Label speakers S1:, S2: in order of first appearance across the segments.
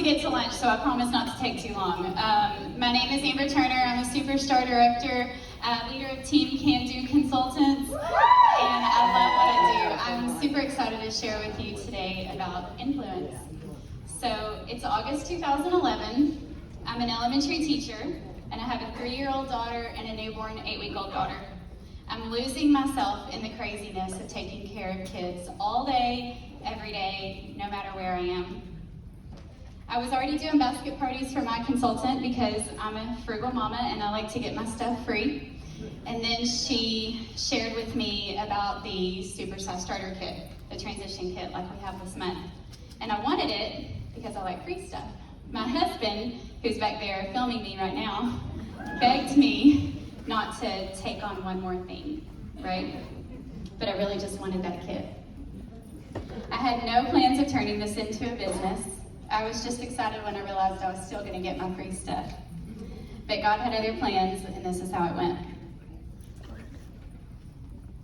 S1: get to lunch, so I promise not to take too long. My name is Amber Turner. I'm a Superstar Director, leader of Team Can Do Consultants, and I love what I do. I'm super excited to share with you today about influence. So it's August 2011. I'm an elementary teacher, and I have a 3-year-old daughter and a newborn 8-week-old daughter. I'm losing myself in the craziness of taking care of kids all day, every day, no matter where I am. I was already doing basket parties for my consultant because I'm a frugal mama and I like to get my stuff free. And then she shared with me about the Supersize Starter Kit, the transition kit like we have this month. And I wanted it because I like free stuff. My husband, who's back there filming me right now, begged me not to take on one more thing, right? But I really just wanted that kit. I had no plans of turning this into a business. I was just excited when I realized I was still gonna get my free stuff. But God had other plans, and this is how it went.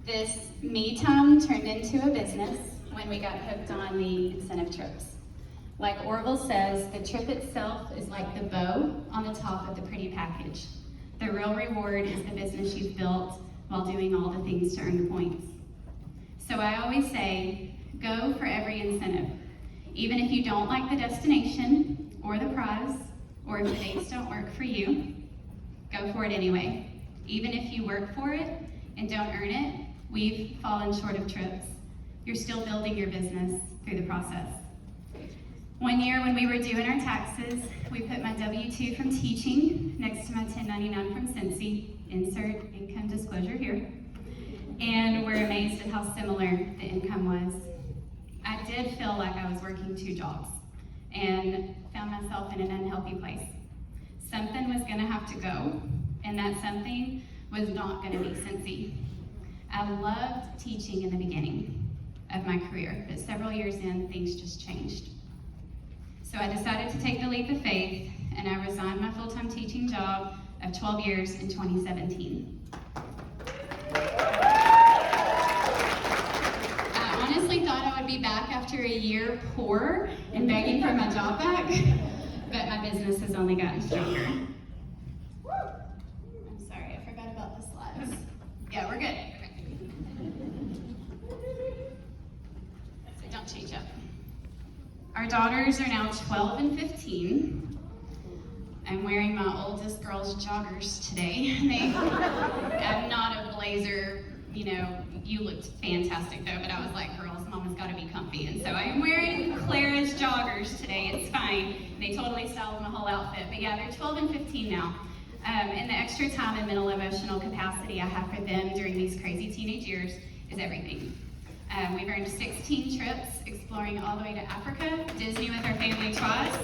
S1: This me time turned into a business when we got hooked on the incentive trips. Like Orville says, the trip itself is like the bow on the top of the pretty package. The real reward is the business you've built while doing all the things to earn the points. So I always say, go for every incentive. Even if you don't like the destination or the prize, or if the dates don't work for you, go for it anyway. Even if you work for it and don't earn it, we've fallen short of trips. You're still building your business through the process. One year when we were doing our taxes, we put my W-2 from teaching next to my 1099 from Scentsy, insert income disclosure here, and we're amazed at how similar the income was. I did feel like I was working 2 jobs and found myself in an unhealthy place. Something was gonna have to go, and that something was not gonna be Scentsy. I loved teaching in the beginning of my career, but several years in, things just changed. So I decided to take the leap of faith, and I resigned my full-time teaching job of 12 years in 2017. I honestly thought I would be back after a year poor and begging for my job back, but my business has only gotten stronger. I'm sorry, I forgot about the slides. Yeah, we're good. So don't change up. Our daughters are now 12 and 15. I'm wearing my oldest girl's joggers today. I'm not a blazer, you looked fantastic though, but I was like, girls, mama's gotta be comfy. And so I am wearing Clara's joggers today, it's fine. They totally styled my whole outfit, but yeah, they're 12 and 15 now. And the extra time and mental emotional capacity I have for them during these crazy teenage years is everything. We've earned 16 trips, exploring all the way to Africa, Disney with our family twice,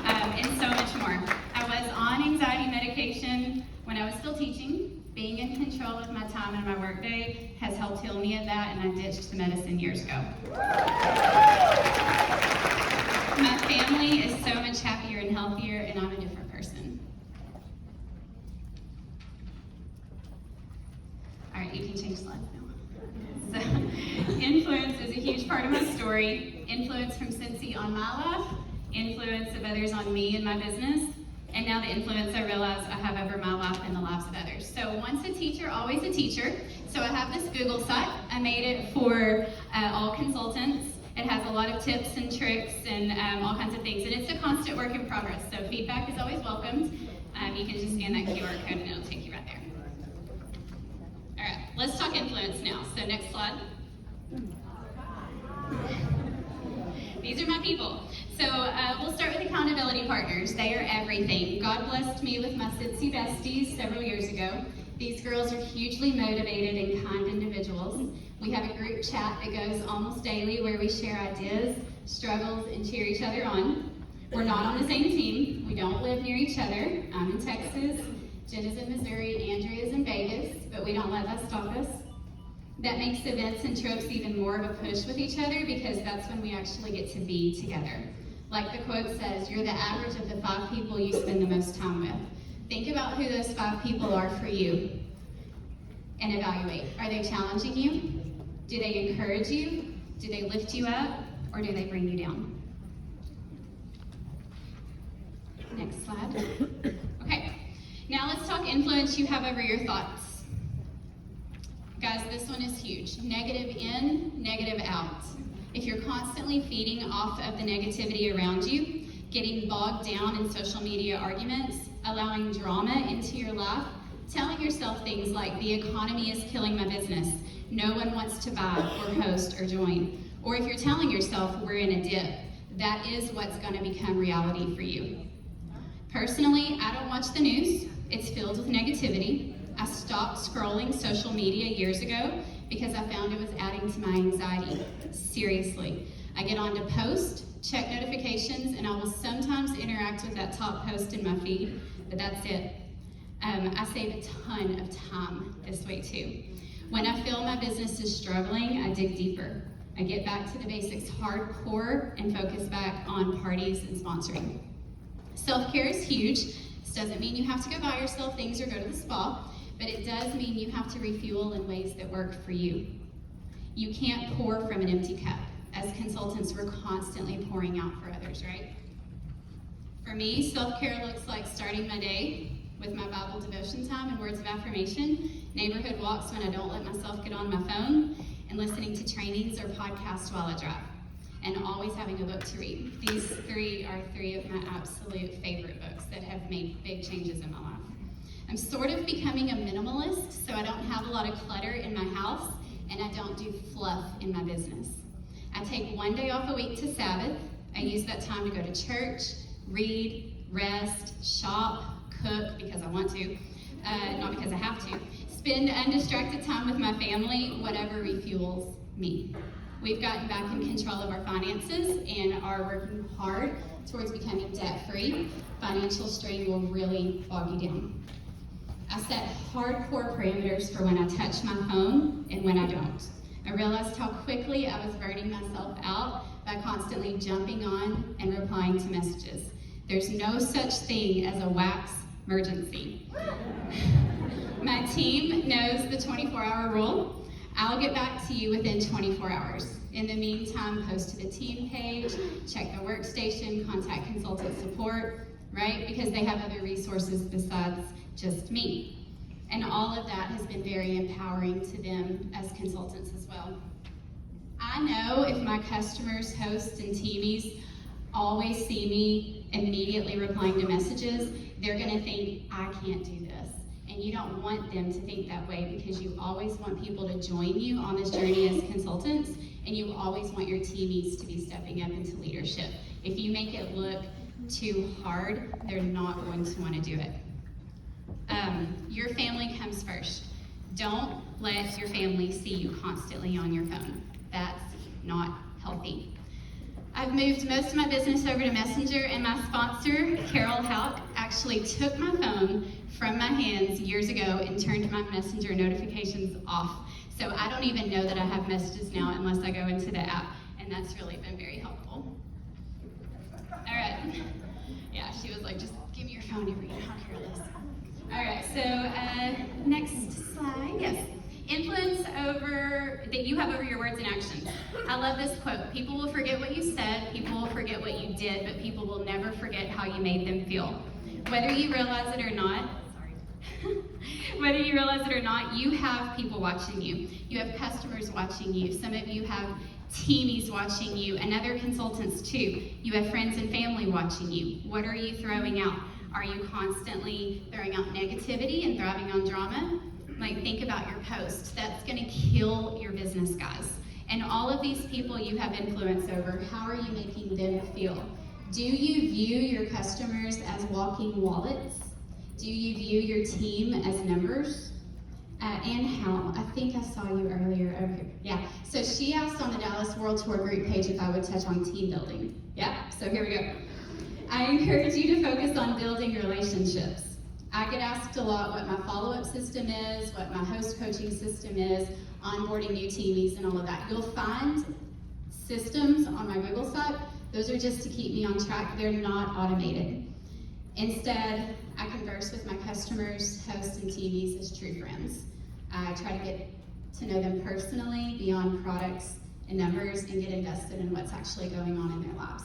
S1: and so much more. I was on anxiety medication when I was still teaching. Being in control of my time and my workday has helped heal me of that, and I ditched the medicine years ago. My family is so much happier and healthier, and I'm a different person. All right, you can change slides now. So, influence is a huge part of my story. Influence from Scentsy on my life, influence of others on me and my business, and now the influence I realize I have over my life and the lives of others. So once a teacher, always a teacher. So I have this Google site. I made it for all consultants. It has a lot of tips and tricks and all kinds of things, and it's a constant work in progress. So feedback is always welcomed. You can just scan that QR code and it'll take you right there. All right, let's talk influence now. So next slide. These are my people. So we'll start with accountability partners. They are everything. God blessed me with my Scentsy besties several years ago. These girls are hugely motivated and kind individuals. We have a group chat that goes almost daily where we share ideas, struggles, and cheer each other on. We're not on the same team. We don't live near each other. I'm in Texas, Jen is in Missouri, Andrea is in Vegas, but we don't let that stop us. That makes events and trips even more of a push with each other because that's when we actually get to be together. Like the quote says, you're the average of the 5 people you spend the most time with. Think about who those 5 people are for you and evaluate. Are they challenging you? Do they encourage you? Do they lift you up? Or do they bring you down? Next slide. Okay, now let's talk influence you have over your thoughts. Guys, this one is huge. Negative in, negative out. If you're constantly feeding off of the negativity around you, getting bogged down in social media arguments, allowing drama into your life, telling yourself things like, the economy is killing my business, no one wants to buy or host or join. Or if you're telling yourself, we're in a dip, that is what's going to become reality for you. Personally, I don't watch the news. It's filled with negativity. I stopped scrolling social media years ago because I found it was adding to my anxiety. Seriously. I get on to post, check notifications, and I will sometimes interact with that top post in my feed, but that's it. I save a ton of time this way too. When I feel my business is struggling, I dig deeper. I get back to the basics hardcore and focus back on parties and sponsoring. Self-care is huge. This doesn't mean you have to go buy yourself things or go to the spa, but it does mean you have to refuel in ways that work for you. You can't pour from an empty cup. As consultants, we're constantly pouring out for others, right? For me, self-care looks like starting my day with my Bible devotion time and words of affirmation, neighborhood walks when I don't let myself get on my phone, and listening to trainings or podcasts while I drive, and always having a book to read. These three are three of my absolute favorite books that have made big changes in my life. I'm sort of becoming a minimalist, so I don't have a lot of clutter in my house, and I don't do fluff in my business. I take one day off a week to Sabbath. I use that time to go to church, read, rest, shop, cook because I want to, not because I have to. Spend undistracted time with my family, whatever refuels me. We've gotten back in control of our finances and are working hard towards becoming debt-free. Financial strain will really bog you down. I set hardcore parameters for when I touch my phone and when I don't. I realized how quickly I was burning myself out by constantly jumping on and replying to messages. There's no such thing as a wax emergency. My team knows the 24-hour rule. I'll get back to you within 24 hours. In the meantime, post to the team page, check the workstation, contact consultant support, right? Because they have other resources besides just me. And all of that has been very empowering to them as consultants as well. I know if my customers, hosts, and teamies always see me immediately replying to messages, they're gonna think, I can't do this. And you don't want them to think that way because you always want people to join you on this journey as consultants, and you always want your teamies to be stepping up into leadership. If you make it look too hard, they're not going to want to do it. Your family comes first. Don't let your family see you constantly on your phone. That's not healthy. I've moved most of my business over to Messenger, and my sponsor, Carol Houck, actually took my phone from my hands years ago and turned my Messenger notifications off. So I don't even know that I have messages now unless I go into the app, and that's really been very helpful. All right. Yeah, she was like, just give me your phone, you know how careless. All right, so next slide, yes. Influence that you have over your words and actions. I love this quote. People will forget what you said, people will forget what you did, but people will never forget how you made them feel. Whether you realize it or not, you have people watching you. You have customers watching you. Some of you have teamies watching you, and other consultants too. You have friends and family watching you. What are you throwing out? Are you constantly throwing out negativity and thriving on drama? Like, think about your posts. That's gonna kill your business, guys. And all of these people you have influence over, how are you making them feel? Do you view your customers as walking wallets? Do you view your team as numbers? And how? I think I saw you earlier over here. Yeah, so she asked on the Dallas World Tour group page if I would touch on team building. Yeah, so here we go. I encourage you to focus on building relationships. I get asked a lot what my follow-up system is, what my host coaching system is, onboarding new teamies and all of that. You'll find systems on my Google site. Those are just to keep me on track. They're not automated. Instead, I converse with my customers, hosts, and teamies as true friends. I try to get to know them personally beyond products and numbers and get invested in what's actually going on in their lives.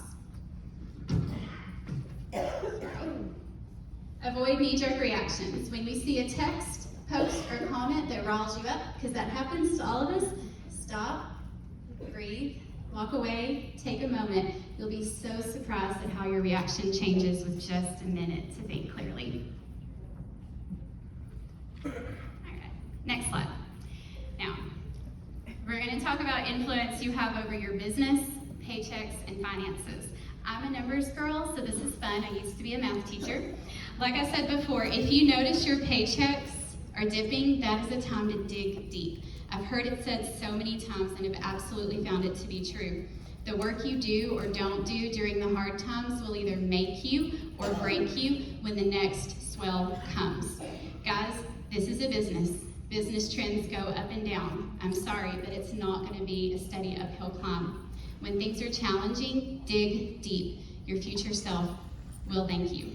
S1: Avoid knee-jerk reactions. When you see a text, post, or comment that riles you up, because that happens to all of us, stop, breathe, walk away, take a moment. You'll be so surprised at how your reaction changes with just a minute to think clearly. All right, next slide. Now, we're going to talk about influence you have over your business, paychecks, and finances. I'm a numbers girl, so this is fun. I used to be a math teacher. Like I said before, if you notice your paychecks are dipping, that is a time to dig deep. I've heard it said so many times and have absolutely found it to be true. The work you do or don't do during the hard times will either make you or break you when the next swell comes. Guys, this is a business. Business trends go up and down. I'm sorry, but it's not going to be a steady uphill climb. When things are challenging, dig deep. Your future self will thank you.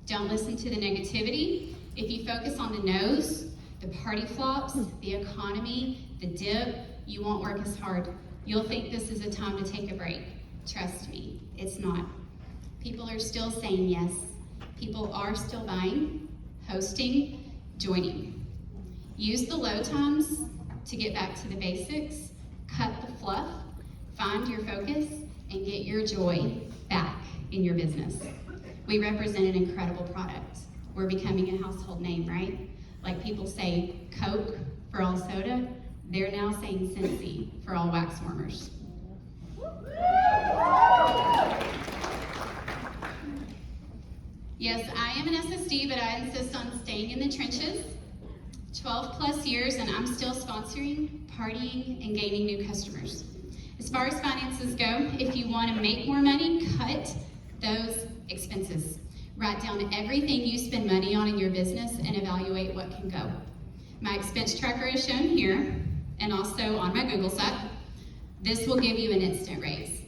S1: Don't listen to the negativity. If you focus on the no's, the party flops, the economy, the dip, you won't work as hard. You'll think this is a time to take a break. Trust me, it's not. People are still saying yes. People are still buying, hosting, joining. Use the low times to get back to the basics, cut the fluff, find your focus, and get your joy back in your business. We represent an incredible product. We're becoming a household name, right? Like people say Coke for all soda, they're now saying Scentsy for all wax warmers. Yes, I am an SSD, but I insist on staying in the trenches. 12 plus years, and I'm still sponsoring, partying, and gaining new customers. As far as finances go, if you want to make more money, cut those expenses. Write down everything you spend money on in your business and evaluate what can go. My expense tracker is shown here and also on my Google site. This will give you an instant raise.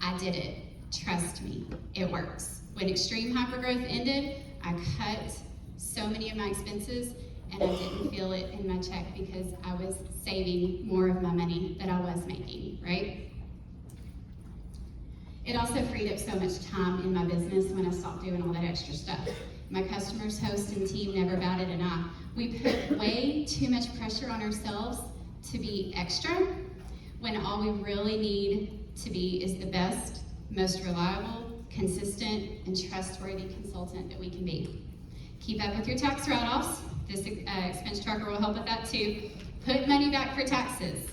S1: I did it. Trust me, it works. When extreme hypergrowth ended, I cut so many of my expenses and I didn't feel it in my check because I was saving more of my money that I was making, right? It also freed up so much time in my business when I stopped doing all that extra stuff. My customers, host, and team never batted an eye. We put way too much pressure on ourselves to be extra when all we really need to be is the best, most reliable, consistent, and trustworthy consultant that we can be. Keep up with your tax write-offs. This expense tracker will help with that too. Put money back for taxes.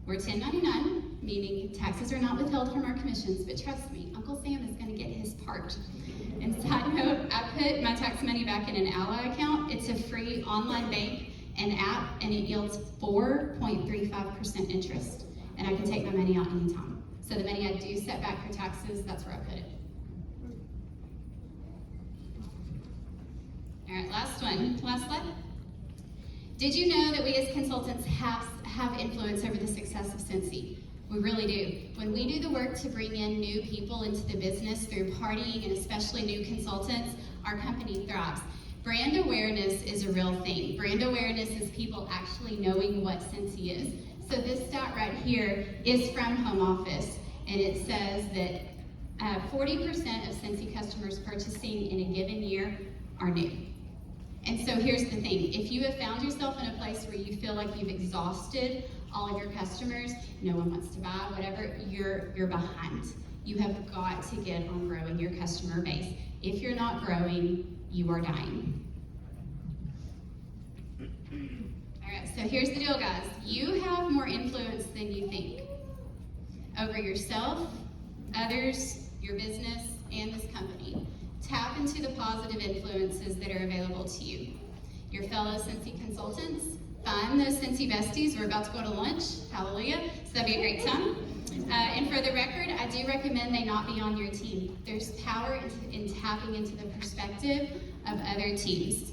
S1: We're 1099, meaning taxes are not withheld from our commissions, but trust me, Uncle Sam is going to get his part. And side note, I put my tax money back in an Ally account. It's a free online bank and app, and it yields 4.35% interest. And I can take my money out anytime. So the money I do set back for taxes, that's where I put it. All right, last one. Last slide. Did you know that we as consultants have influence over the success of Scentsy? We really do. When we do the work to bring in new people into the business through partying and especially new consultants, our company thrives. Brand awareness is a real thing. Brand awareness is people actually knowing what Scentsy is. So this stat right here is from Home Office, and it says that 40% of Scentsy customers purchasing in a given year are new. And so here's the thing, if you have found yourself in a place where you feel like you've exhausted all of your customers, no one wants to buy, whatever, you're behind. You have got to get on growing your customer base. If you're not growing, you are dying. All right, so here's the deal, guys. You have more influence than you think over yourself, others, your business, and this company. Tap into the positive influences that are available to you. Your fellow Scentsy consultants, find those Scentsy besties. We're about to go to lunch, hallelujah, so that'd be a great time. And for the record, I do recommend they not be on your team. There's power in tapping into the perspective of other teams.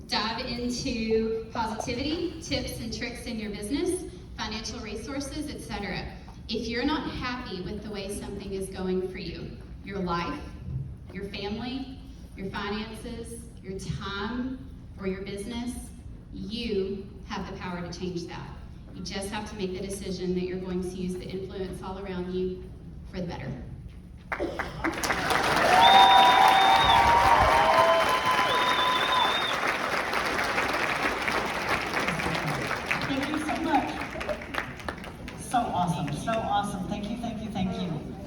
S1: Dive into positivity, tips and tricks in your business, financial resources, etc. If you're not happy with the way something is going for you, your life, your family, your finances, your time, or your business, you have the power to change that. You just have to make the decision that you're going to use the influence all around you for the better.
S2: So awesome, so awesome. Thank you, thank you, thank you.